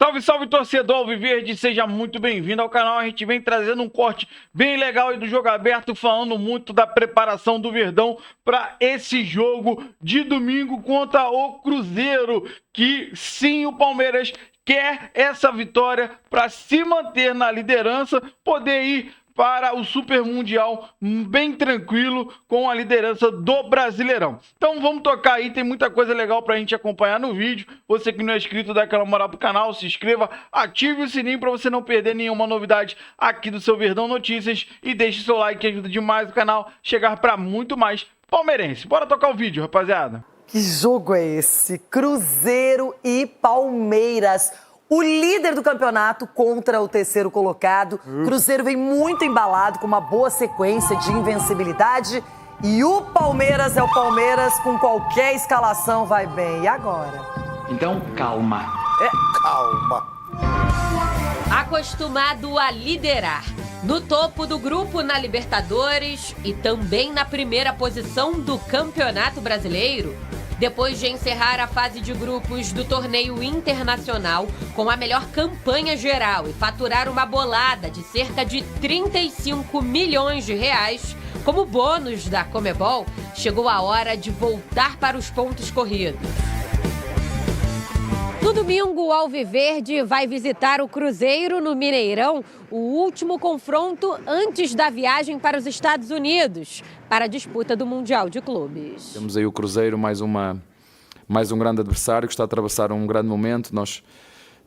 Salve, salve, torcedor Alviverde, seja muito bem-vindo ao canal. A gente vem trazendo um corte bem legal aí do Jogo Aberto, falando muito da preparação do Verdão para esse jogo de domingo contra o Cruzeiro, que sim, o Palmeiras quer essa vitória para se manter na liderança, poder ir para o Super Mundial bem tranquilo com a liderança do Brasileirão. Então vamos tocar aí, tem muita coisa legal pra gente acompanhar no vídeo. Você que não é inscrito, dá aquela moral pro canal, se inscreva, ative o sininho para você não perder nenhuma novidade aqui do seu Verdão Notícias e deixe seu like que ajuda demais o canal chegar para muito mais palmeirense. Bora tocar o vídeo, rapaziada. Que jogo é esse? Cruzeiro e Palmeiras. O líder do campeonato contra o terceiro colocado. Cruzeiro vem muito embalado, com uma boa sequência de invencibilidade. E o Palmeiras é o Palmeiras, com qualquer escalação vai bem. E agora? Então, calma. Calma. Acostumado a liderar. No topo do grupo na Libertadores e também na primeira posição do Campeonato Brasileiro. Depois de encerrar a fase de grupos do torneio internacional com a melhor campanha geral e faturar uma bolada de cerca de 35 milhões de reais como bônus da Conmebol, chegou a hora de voltar para os pontos corridos. No domingo, o Alviverde vai visitar o Cruzeiro no Mineirão, o último confronto antes da viagem para os Estados Unidos, para a disputa do Mundial de Clubes. Temos aí o Cruzeiro, mais um grande adversário que está a atravessar um grande momento.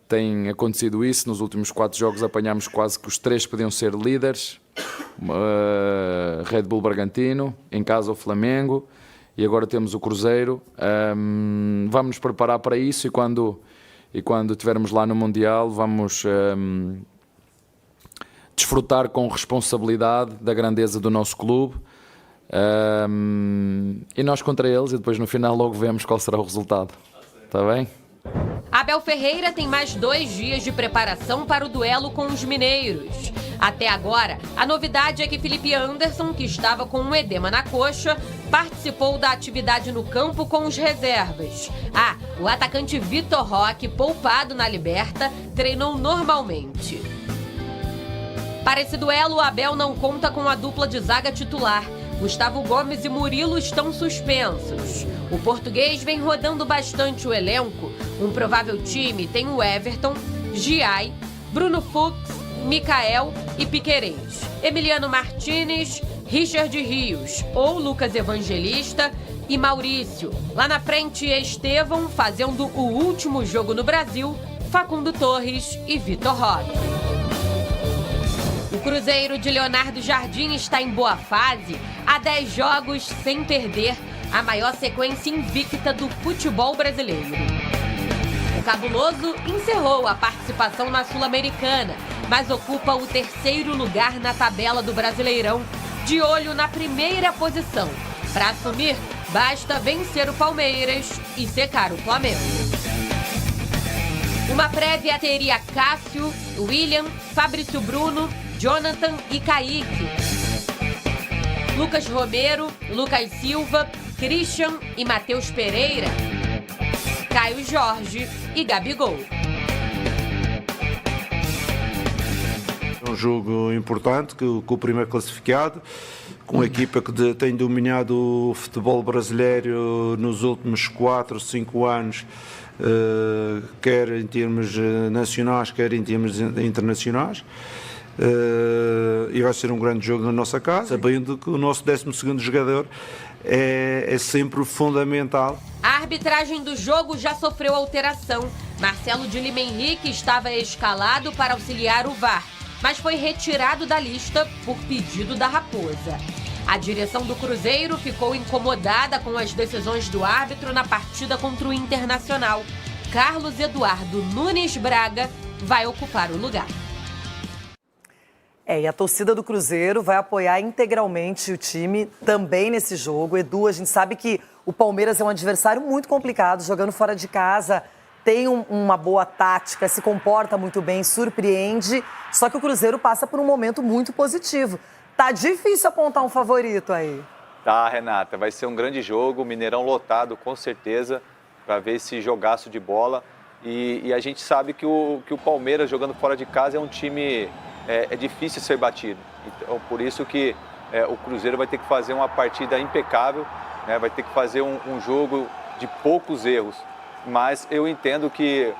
Tem acontecido isso, nos últimos 4 jogos apanhámos quase que os 3 podiam ser líderes. Red Bull Bragantino, em casa o Flamengo. E agora temos o Cruzeiro. Vamos nos preparar para isso e quando estivermos lá no Mundial vamos desfrutar com responsabilidade da grandeza do nosso clube. E nós contra eles e depois no final logo vemos qual será o resultado. Está bem? Abel Ferreira tem mais 2 dias de preparação para o duelo com os mineiros. Até agora, a novidade é que Felipe Anderson, que estava com um edema na coxa, participou da atividade no campo com os reservas. O atacante Vitor Roque, poupado na Liberta, treinou normalmente. Para esse duelo, o Abel não conta com a dupla de zaga titular. Gustavo Gomes e Murilo estão suspensos. O português vem rodando bastante o elenco. Um provável time tem o Everton, Giai, Bruno Fux, Mikael e Piquerez. Emiliano Martinez, Richard Rios ou Lucas Evangelista e Maurício. Lá na frente, Estevão fazendo o último jogo no Brasil, Facundo Torres e Vitor Roque. O Cruzeiro de Leonardo Jardim está em boa fase, há 10 jogos sem perder, a maior sequência invicta do futebol brasileiro. O Cabuloso encerrou a participação na Sul-Americana, mas ocupa o 3º lugar na tabela do Brasileirão, de olho na primeira posição. Para assumir, basta vencer o Palmeiras e secar o Flamengo. Uma prévia teria Cássio, William, Fabrício Bruno, Jonathan e Kaique. Lucas Romero, Lucas Silva, Christian e Matheus Pereira. Caio Jorge e Gabigol. É um jogo importante, com o primeiro classificado, com a equipa que tem dominado o futebol brasileiro nos últimos 4, 5 anos, quer em termos nacionais, quer em termos internacionais. E vai ser um grande jogo na nossa casa, sabendo que o nosso 12º jogador é sempre fundamental. A arbitragem do jogo já sofreu alteração. Marcelo de Lima Henrique estava escalado para auxiliar o VAR, mas foi retirado da lista por pedido da Raposa. A direção do Cruzeiro ficou incomodada com as decisões do árbitro na partida contra o Internacional. Carlos Eduardo Nunes Braga vai ocupar o lugar. E a torcida do Cruzeiro vai apoiar integralmente o time também nesse jogo. Edu, a gente sabe que o Palmeiras é um adversário muito complicado, jogando fora de casa, tem uma boa tática, se comporta muito bem, surpreende. Só que o Cruzeiro passa por um momento muito positivo. Tá difícil apontar um favorito aí. Tá, Renata, vai ser um grande jogo, Mineirão lotado com certeza, para ver esse jogaço de bola. E a gente sabe que o Palmeiras, jogando fora de casa, é um time difícil de ser batido. Então, por isso que o Cruzeiro vai ter que fazer uma partida impecável, né? Vai ter que fazer um jogo de poucos erros. Mas eu entendo que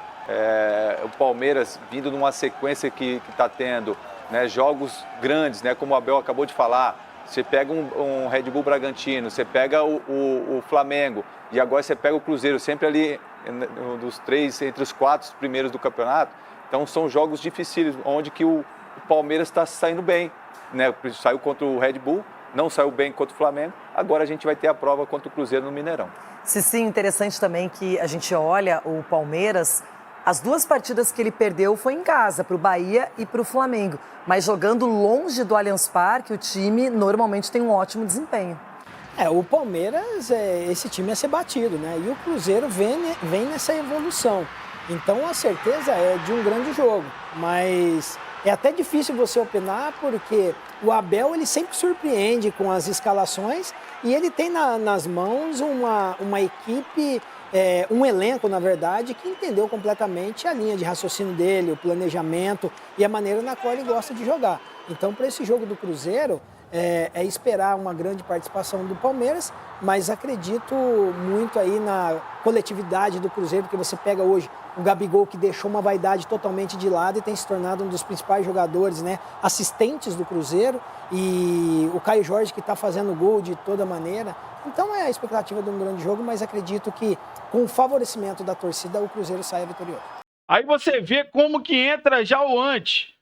o Palmeiras, vindo numa sequência que está tendo, né, jogos grandes, né, como o Abel acabou de falar, você pega um Red Bull Bragantino, você pega o Flamengo e agora você pega o Cruzeiro, sempre ali entre os 4 primeiros do campeonato. Então são jogos difíceis, onde que o Palmeiras está saindo bem, né? Saiu contra o Red Bull, não saiu bem contra o Flamengo, agora a gente vai ter a prova contra o Cruzeiro no Mineirão. Sim, interessante também que a gente olha o Palmeiras, as 2 partidas que ele perdeu foi em casa, para o Bahia e para o Flamengo. Mas jogando longe do Allianz Parque, o time normalmente tem um ótimo desempenho. O Palmeiras, esse time ia ser batido, né? E o Cruzeiro vem nessa evolução. Então a certeza é de um grande jogo. Mas é até difícil você opinar, porque o Abel ele sempre surpreende com as escalações e ele tem nas mãos uma equipe, um elenco, na verdade, que entendeu completamente a linha de raciocínio dele, o planejamento e a maneira na qual ele gosta de jogar. Então, para esse jogo do Cruzeiro, é esperar uma grande participação do Palmeiras, mas acredito muito aí na coletividade do Cruzeiro, porque você pega hoje o Gabigol, que deixou uma vaidade totalmente de lado e tem se tornado um dos principais jogadores, né, assistentes do Cruzeiro, e o Caio Jorge, que está fazendo gol de toda maneira. Então é a expectativa de um grande jogo, mas acredito que com o favorecimento da torcida o Cruzeiro saia vitorioso. Aí você vê como que entra já o antes.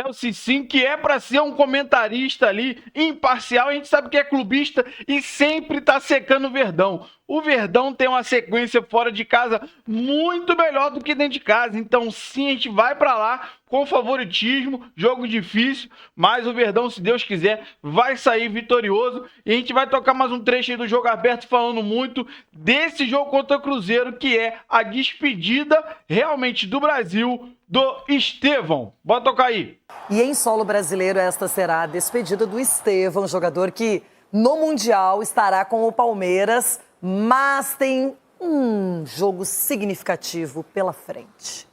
O Cicinho, que é para ser um comentarista ali, imparcial, a gente sabe que é clubista e sempre tá secando o Verdão. O Verdão tem uma sequência fora de casa muito melhor do que dentro de casa. Então, sim, a gente vai para lá com favoritismo, jogo difícil, mas o Verdão, se Deus quiser, vai sair vitorioso. E a gente vai tocar mais um trecho aí do Jogo Aberto, falando muito desse jogo contra o Cruzeiro, que é a despedida realmente do Brasil do Estevão. Bota tocar aí. E em solo brasileiro, esta será a despedida do Estevão, jogador que no Mundial estará com o Palmeiras, mas tem um jogo significativo pela frente.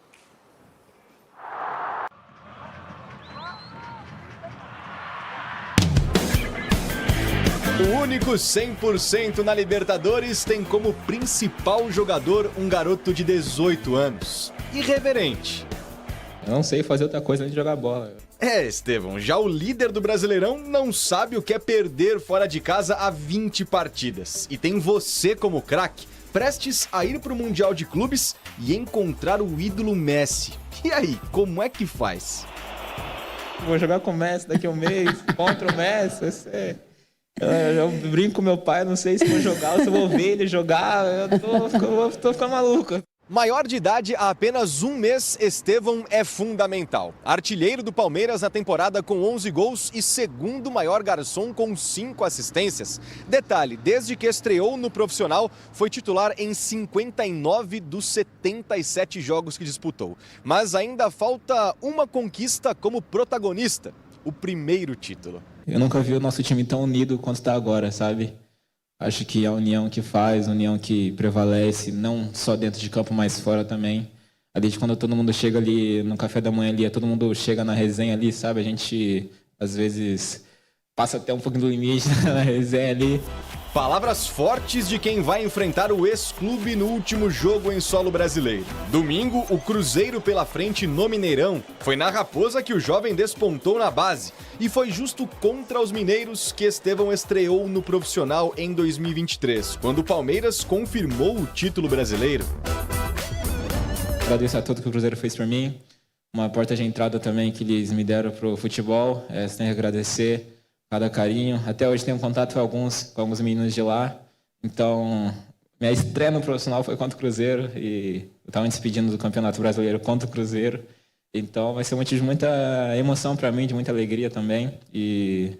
O único 100% na Libertadores tem como principal jogador um garoto de 18 anos. Irreverente. Eu não sei fazer outra coisa além de jogar bola. Estevão, já o líder do Brasileirão não sabe o que é perder fora de casa há 20 partidas. E tem você como craque, prestes a ir pro Mundial de Clubes e encontrar o ídolo Messi. E aí, como é que faz? Vou jogar com o Messi daqui a um mês, contra o Messi, eu brinco com meu pai, não sei se vou jogar ou se vou ver ele jogar, eu tô ficando maluco. Maior de idade, há apenas um mês, Estevão é fundamental. Artilheiro do Palmeiras na temporada com 11 gols e segundo maior garçom com 5 assistências. Detalhe, desde que estreou no profissional, foi titular em 59 dos 77 jogos que disputou. Mas ainda falta uma conquista como protagonista, o primeiro título. Eu nunca vi o nosso time tão unido quanto está agora, sabe? Acho que a união que faz, a união que prevalece, não só dentro de campo, mas fora também. Desde quando todo mundo chega ali no café da manhã ali, todo mundo chega na resenha ali, sabe? A gente, às vezes, passa até um pouquinho do limite na resenha ali. Palavras fortes de quem vai enfrentar o ex-clube no último jogo em solo brasileiro. Domingo, o Cruzeiro pela frente no Mineirão. Foi na Raposa que o jovem despontou na base. E foi justo contra os mineiros que Estevão estreou no profissional em 2023, quando o Palmeiras confirmou o título brasileiro. Agradeço a tudo que o Cruzeiro fez por mim. Uma porta de entrada também que eles me deram pro futebol. Você tem que agradecer cada carinho. Até hoje tenho contato com alguns meninos de lá. Então, minha estreia no profissional foi contra o Cruzeiro e eu estava me despedindo do Campeonato Brasileiro contra o Cruzeiro. Então, vai ser um motivo de muita emoção para mim, de muita alegria também. E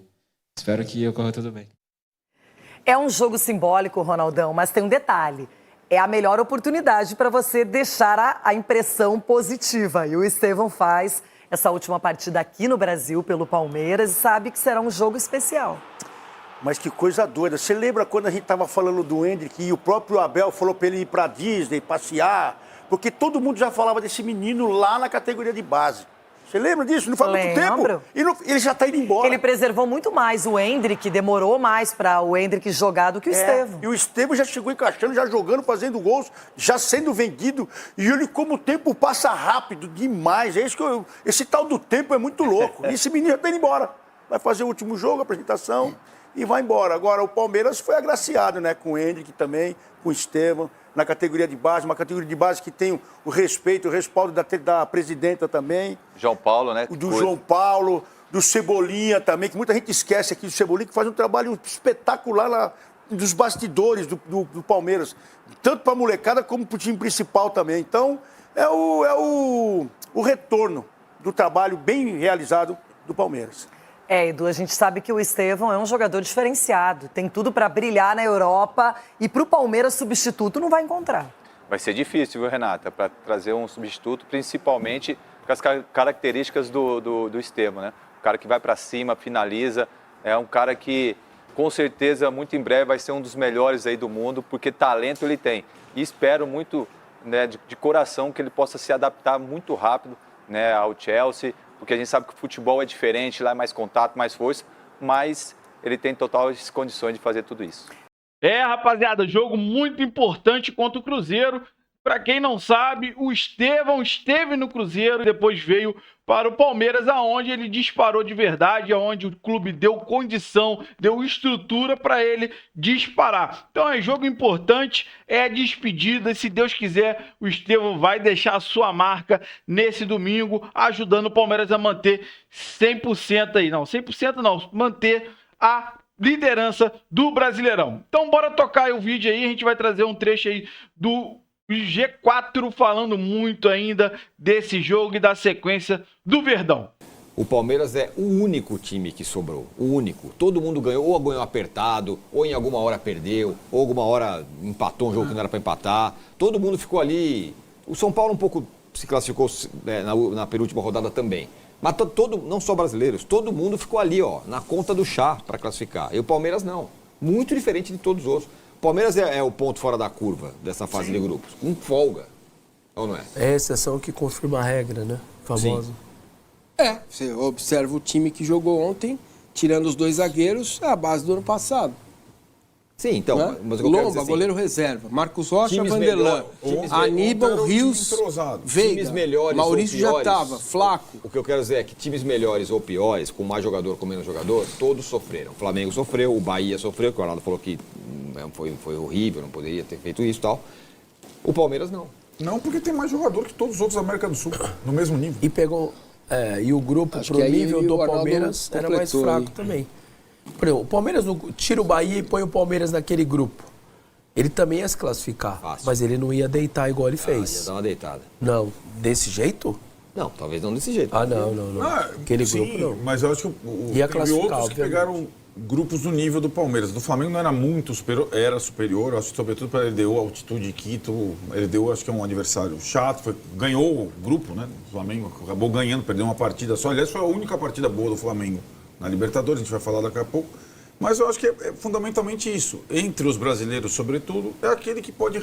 espero que ocorra tudo bem. É um jogo simbólico, Ronaldão, mas tem um detalhe. É a melhor oportunidade para você deixar a impressão positiva. E o Estevão faz essa última partida aqui no Brasil pelo Palmeiras e sabe que será um jogo especial. Mas que coisa doida. Você lembra quando a gente estava falando do Endrick e o próprio Abel falou para ele ir para Disney, passear, Porque todo mundo já falava desse menino lá na categoria de base. Você lembra disso? Não faz muito tempo. Ele já está indo embora. Ele preservou muito mais o Endrick, demorou mais para o Endrick jogar do que o Estevão. E o Estevão já chegou encaixando, já jogando, fazendo gols, já sendo vendido. E ele, como o tempo passa rápido demais. É isso que esse tal do tempo é muito louco. E esse menino já está indo embora. Vai fazer o último jogo, a apresentação, e vai embora. Agora, o Palmeiras foi agraciado, né? Com o Endrick também, com o Estevão, na categoria de base, uma categoria de base que tem o respeito, o respaldo da presidenta também. João Paulo, né? Do João Paulo, do Cebolinha também, que muita gente esquece aqui do Cebolinha, que faz um trabalho espetacular lá dos bastidores do Palmeiras, tanto para a molecada como para o time principal também. Então, é o retorno do trabalho bem realizado do Palmeiras. Edu, a gente sabe que o Estevão é um jogador diferenciado, tem tudo para brilhar na Europa e para o Palmeiras substituto não vai encontrar. Vai ser difícil, viu, Renata, para trazer um substituto, principalmente com as características do Estevão, né? O cara que vai para cima, finaliza, é um cara que, com certeza, muito em breve vai ser um dos melhores aí do mundo, porque talento ele tem. E espero muito, né, de coração, que ele possa se adaptar muito rápido, né, ao Chelsea, porque a gente sabe que o futebol é diferente, lá é mais contato, mais força, mas ele tem totais condições de fazer tudo isso. Rapaziada, jogo muito importante contra o Cruzeiro. Para quem não sabe, o Estevão esteve no Cruzeiro e depois veio para o Palmeiras, aonde ele disparou de verdade, aonde o clube deu condição, deu estrutura para ele disparar. Então é jogo importante, é despedida, e se Deus quiser, o Estevão vai deixar a sua marca nesse domingo, ajudando o Palmeiras a manter 100% aí, não, 100% não, manter a liderança do Brasileirão. Então bora tocar aí o vídeo aí, a gente vai trazer um trecho aí do G4 falando muito ainda desse jogo e da sequência do Verdão. O Palmeiras é o único time que sobrou, o único. Todo mundo ganhou, ou ganhou apertado, ou em alguma hora perdeu, ou alguma hora empatou um jogo que não era para empatar. Todo mundo ficou ali. O São Paulo um pouco se classificou na penúltima rodada também. Mas não só brasileiros, todo mundo ficou ali, ó, na conta do chá para classificar. E o Palmeiras não. Muito diferente de todos os outros. O Palmeiras é o ponto fora da curva dessa fase de grupos, com folga, ou não é? É a exceção que confirma a regra, né? Famosa. Sim. Você observa o time que jogou ontem, tirando os dois zagueiros, é a base do ano passado. Sim, então, né? Mas eu quero dizer Lomba, assim, goleiro reserva, Marcos Rocha, times Vanderlan, Aníbal, Rios, Veiga, times melhores Maurício ou piores, já estava, Flaco. O que eu quero dizer é que times melhores ou piores, com mais jogador, com menos jogador, todos sofreram. O Flamengo sofreu, o Bahia sofreu, que o Arnaldo falou que foi horrível, não poderia ter feito isso e tal. O Palmeiras não. Não, porque tem mais jogador que todos os outros da América do Sul, no mesmo nível. E pegou... e o grupo pro nível do Palmeiras era mais fraco também. Por exemplo, o Palmeiras tira o Bahia e põe o Palmeiras naquele grupo. Ele também ia se classificar, mas ele não ia deitar igual ele fez. Ia dar uma deitada. Não, desse jeito? Não, talvez não desse jeito. Não. Aquele grupo não. Mas eu acho que ia teve classificar, outros que pegaram grupos do nível do Palmeiras. Do Flamengo não era muito superior, era superior, acho que sobretudo para a LDU, a altitude de Quito. A LDU acho que é um adversário chato, ganhou o grupo, né? O Flamengo acabou ganhando, perdeu uma partida só. Aliás, foi a única partida boa do Flamengo na Libertadores, a gente vai falar daqui a pouco. Mas eu acho que é fundamentalmente isso. Entre os brasileiros, sobretudo, é aquele que pode...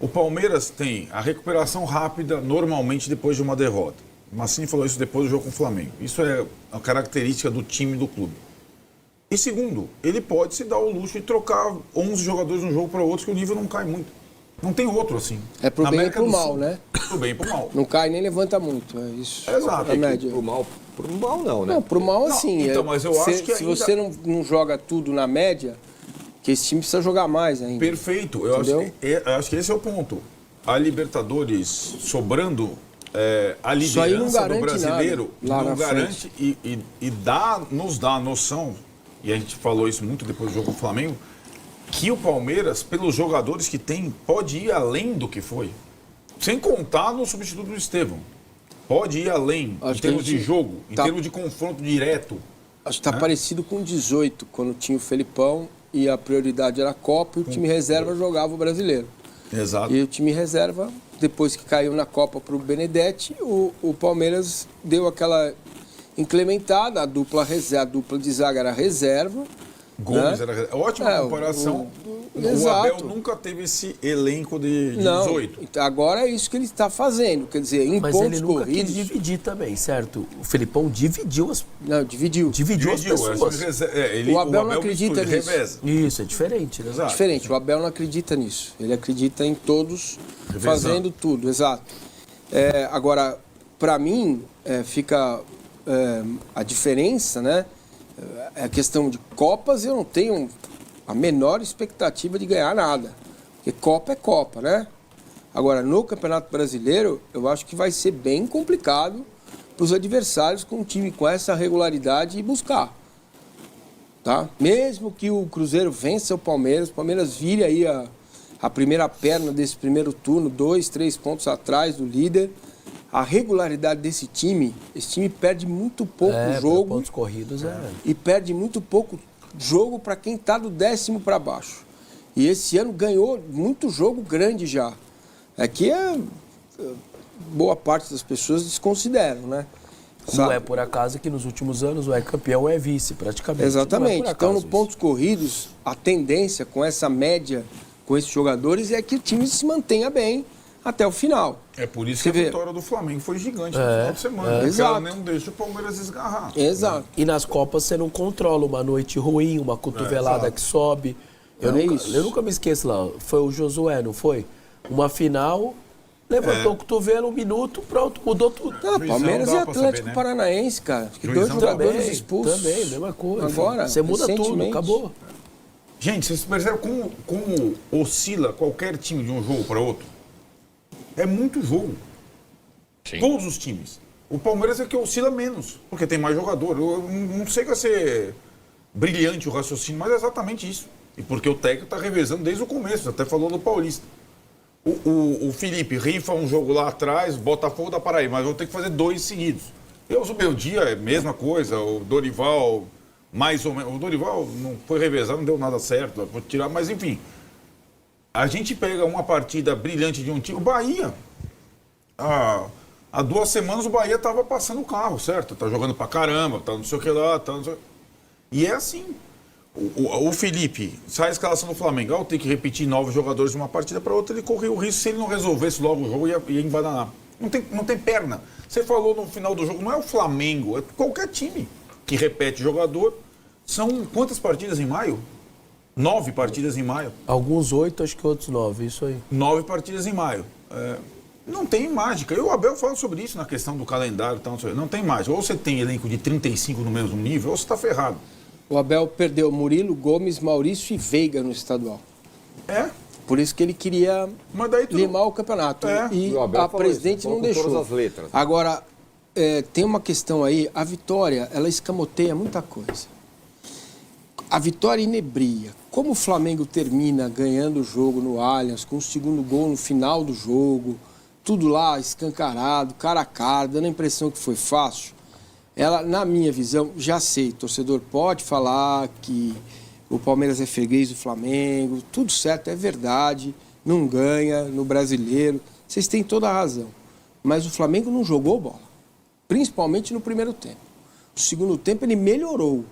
O Palmeiras tem a recuperação rápida, normalmente, depois de uma derrota. O Massini falou isso depois do jogo com o Flamengo. Isso é a característica do time do clube. E segundo, ele pode se dar o luxo de trocar 11 jogadores de um jogo para outro, que o nível não cai muito. Não tem outro assim. É pro bem e pro mal, né? Pro bem e pro mal. Não cai nem levanta muito, é isso. Exato. É média. Pro mal não, né? Não, pro mal assim. Então, mas eu acho que se você não joga tudo na média, que esse time precisa jogar mais ainda. Perfeito. Eu acho que esse é o ponto. A Libertadores sobrando a liderança do brasileiro não garante e nos dá a noção, e a gente falou isso muito depois do jogo com o Flamengo, que o Palmeiras, pelos jogadores que tem, pode ir além do que foi. Sem contar no substituto do Estevão. Pode ir além, em termos de jogo, em termos de confronto direto. Acho que está parecido com 18, quando tinha o Felipão e a prioridade era a Copa e o time reserva jogava o Brasileiro. Exato. E o time reserva, depois que caiu na Copa para o Benedetti, o Palmeiras deu aquela incrementada, a dupla de zaga era reserva. Gomes era reserva. Ótima comparação. O Abel nunca teve esse elenco de 18. Então, agora é isso que ele está fazendo. Quer dizer, em mas pontos ele nunca corridos... quis dividir também, certo? O Felipão dividiu as... Não, dividiu as pessoas. O Abel não acredita nisso. Isso, é diferente, né? Exato. Diferente, o Abel não acredita nisso. Ele acredita em todos fazendo tudo, exato. Agora, para mim, fica a diferença, né? A questão de Copas, eu não tenho a menor expectativa de ganhar nada. Porque Copa é Copa, né? Agora, no Campeonato Brasileiro, eu acho que vai ser bem complicado para os adversários com um time com essa regularidade e buscar. Tá? Mesmo que o Cruzeiro vença o Palmeiras vire aí a primeira perna desse primeiro turno, 2, 3 pontos atrás do líder. A regularidade desse time, esse time perde muito pouco jogo. Pontos corridos e perde muito pouco jogo para quem está do 10º para baixo. E esse ano ganhou muito jogo grande já. Aqui boa parte das pessoas desconsideram, né? Não é por acaso que nos últimos anos o campeão ou é vice, praticamente. Exatamente. Então, no pontos corridos, a tendência com essa média, com esses jogadores, é que o time se mantenha bem até o final. É por isso que a vitória do Flamengo foi gigante no final de semana. Porque ela não deixa o Palmeiras esgarrar. Exato. E nas Copas você não controla uma noite ruim, uma cotovelada que sobe. Eu nunca me esqueço lá, foi o Josué, não foi? Uma final, levantou o cotovelo, 1 minuto, pronto, mudou tudo. Palmeiras e Atlético Paranaense, cara. Acho que 2 jogadores expulsos. Também, mesma coisa. Agora, você muda tudo, acabou. Gente, vocês percebem como oscila qualquer time de um jogo para outro? É muito jogo. Sim. Todos os times. O Palmeiras é que oscila menos, porque tem mais jogador. Eu não sei que vai ser brilhante o raciocínio, mas é exatamente isso. E porque o técnico está revezando desde o começo, até falou do Paulista. O Felipe rifa um jogo lá atrás, Botafogo da Paraíba, mas vou ter que fazer 2 seguidos. O meu dia é a mesma coisa, o Dorival, mais ou menos. O Dorival não foi revezar, não deu nada certo, vou tirar, mas enfim. A gente pega uma partida brilhante de um time. O Bahia, há 2 semanas o Bahia estava passando o carro, certo? Tá jogando pra caramba, tá não sei o que lá, tá não sei... E é assim. O Felipe, sai a escalação do Flamengo, ao ter que repetir 9 jogadores de uma partida para outra, ele correu o risco, se ele não resolvesse logo o jogo, ia embananar. Não tem perna. Você falou no final do jogo, não é o Flamengo, é qualquer time que repete jogador. São quantas partidas em maio? 9 partidas em maio. Alguns 8, acho que outros 9, isso aí. 9 partidas em maio. Não tem mágica. E o Abel fala sobre isso na questão do calendário. Não tem mágica. Ou você tem elenco de 35 no mesmo nível, ou você está ferrado. O Abel perdeu Murilo, Gomes, Maurício e Veiga no estadual. Por isso que ele queria limar o campeonato. E a presidente não deixou. Todas as letras. Agora, tem uma questão aí. A vitória, ela escamoteia muita coisa. A vitória inebria. Como o Flamengo termina ganhando o jogo no Allianz, com o 2º gol no final do jogo, tudo lá escancarado, cara a cara, dando a impressão que foi fácil. Ela, na minha visão, já sei, torcedor pode falar que o Palmeiras é freguês do Flamengo, tudo certo, é verdade, não ganha no Brasileiro, vocês têm toda a razão. Mas o Flamengo não jogou bola, principalmente no primeiro tempo. No segundo tempo ele melhorou,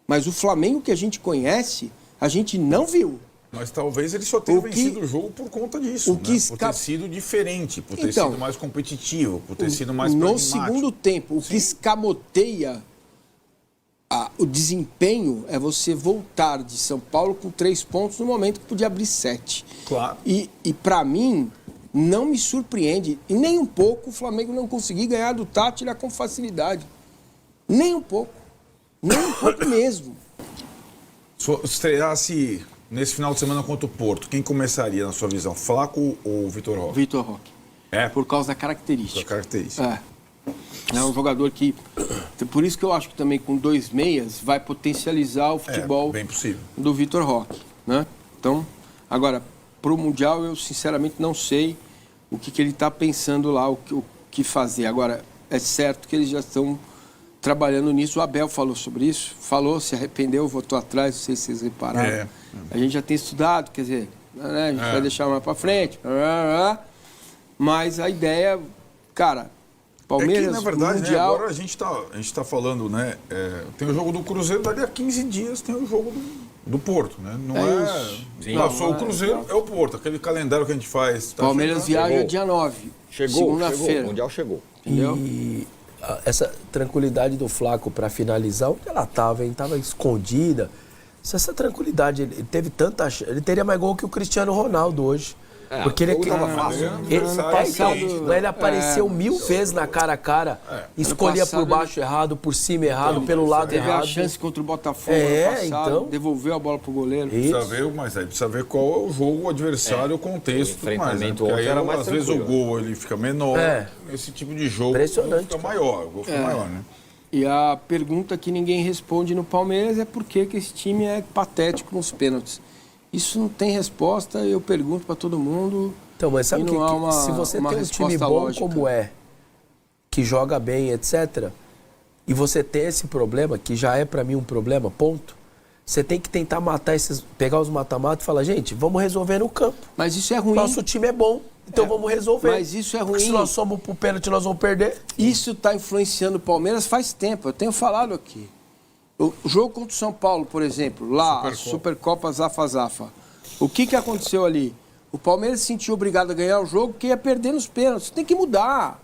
mas o Flamengo que a gente conhece, a gente não viu. Mas talvez ele só tenha vencido o jogo por conta disso, por ter sido diferente, por ter sido mais competitivo, por ter sido mais pragmático. No segundo tempo, o que escamoteia o desempenho é você voltar de São Paulo com 3 pontos no momento que podia abrir 7. Claro. E para mim, não me surpreende, e nem um pouco, o Flamengo não conseguir ganhar do Tátira com facilidade. Nem um pouco. Nem um pouco mesmo. Se estreasse nesse final de semana contra o Porto, quem começaria na sua visão? Flaco ou Vitor Roque? Vitor Roque. Por causa da característica. É um jogador que... Por isso que eu acho que também com 2 meias vai potencializar o futebol bem possível. Do Vitor Roque. Né? Então, agora, para o Mundial eu sinceramente não sei o que ele está pensando lá, o que fazer. Agora, é certo que eles já estão trabalhando nisso. O Abel falou sobre isso, se arrependeu, voltou atrás, não sei se vocês repararam. A gente já tem estudado, quer dizer, né? A gente vai deixar mais para frente. Mas a ideia, cara, Palmeiras, é que, na verdade, Mundial... né, agora a gente tá falando, né? Tem o jogo do Cruzeiro, dali a 15 dias tem o jogo do Porto, né? Não passou o Cruzeiro, é o Porto. Aquele calendário que a gente faz. Palmeiras viaja dia 9. Segunda-feira. O Mundial chegou. Entendeu? E essa tranquilidade do Flaco para finalizar, onde ela estava, hein? Tava escondida. Se essa tranquilidade, ele teve tanta chance, ele teria mais gol que o Cristiano Ronaldo hoje. Porque ele apareceu 1000 vezes na cara a cara, escolhia por baixo errado, por cima errado, pelo lado teve errado. a chance contra o Botafogo ano passado, então devolveu a bola pro goleiro. Precisa ver qual é o jogo, o adversário, o contexto, tudo mais, né? Porque aí, às vezes o gol ele fica menor, esse tipo de jogo fica maior, o gol fica maior, né? E a pergunta que ninguém responde no Palmeiras é por que esse time é patético nos pênaltis. Isso não tem resposta, eu pergunto para todo mundo. Então, mas sabe que se você tem um time bom lógica, como que joga bem, etc., e você tem esse problema, que já é para mim um problema, ponto, você tem que tentar pegar os mata-mata e falar, gente, vamos resolver no campo. Mas isso é ruim. Nosso time é bom, então vamos resolver. Mas isso é ruim. Porque se nós somos pro pênalti, nós vamos perder. Isso está influenciando o Palmeiras faz tempo, eu tenho falado aqui. O jogo contra o São Paulo, por exemplo, lá, a Supercopa Zafa-Zafa. O que aconteceu ali? O Palmeiras se sentiu obrigado a ganhar o jogo porque ia perder nos pênaltis. Tem que mudar.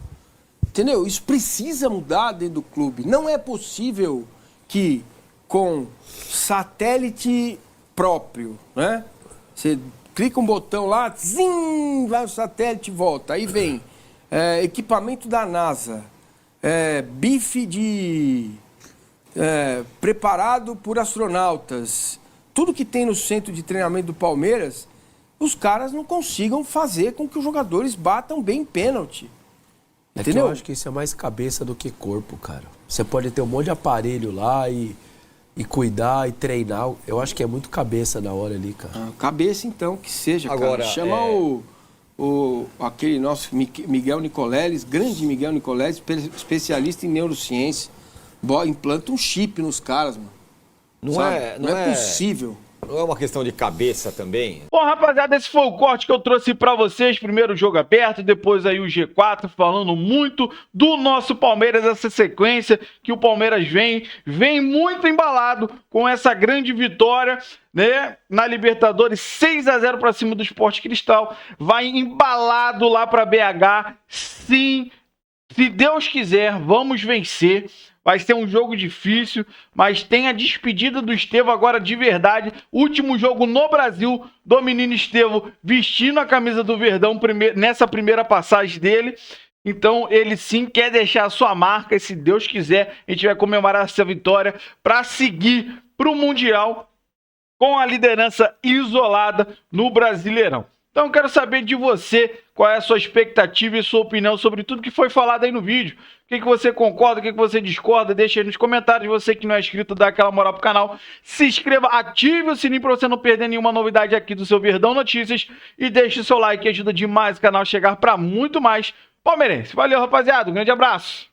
Entendeu? Isso precisa mudar dentro do clube. Não é possível que com satélite próprio, né? Você clica um botão lá, zim, vai o satélite e volta. Aí vem equipamento da NASA, bife preparado por astronautas. Tudo que tem no centro de treinamento do Palmeiras, os caras não consigam fazer com que os jogadores batam bem pênalti. Entendeu? Eu acho que isso é mais cabeça do que corpo, cara. Você pode ter um monte de aparelho lá e cuidar e treinar. Eu acho que é muito cabeça na hora ali, cara. Cabeça, então, que seja, agora, cara. Chama aquele nosso Miguel Nicoleles, grande Miguel Nicoleles, especialista em neurociência. Implanta um chip nos caras, mano. Não é possível. Não é uma questão de cabeça também? Bom, rapaziada, esse foi o corte que eu trouxe pra vocês. Primeiro o jogo aberto, depois aí o G4, falando muito do nosso Palmeiras, essa sequência que o Palmeiras vem muito embalado com essa grande vitória, né, na Libertadores, 6-0 pra cima do Sport Cristal. Vai embalado lá pra BH. Sim, se Deus quiser, vamos vencer. Vai ser um jogo difícil, mas tem a despedida do Estevão agora de verdade. Último jogo no Brasil do menino Estevão vestindo a camisa do Verdão nessa primeira passagem dele. Então ele sim quer deixar a sua marca e se Deus quiser a gente vai comemorar essa vitória para seguir para o Mundial com a liderança isolada no Brasileirão. Então eu quero saber de você qual é a sua expectativa e sua opinião sobre tudo que foi falado aí no vídeo. O que você concorda, o que você discorda, deixa aí nos comentários. Você que não é inscrito, dá aquela moral pro canal. Se inscreva, ative o sininho para você não perder nenhuma novidade aqui do seu Verdão Notícias. E deixe o seu like, que ajuda demais o canal a chegar para muito mais palmeirense. Valeu, rapaziada, um grande abraço.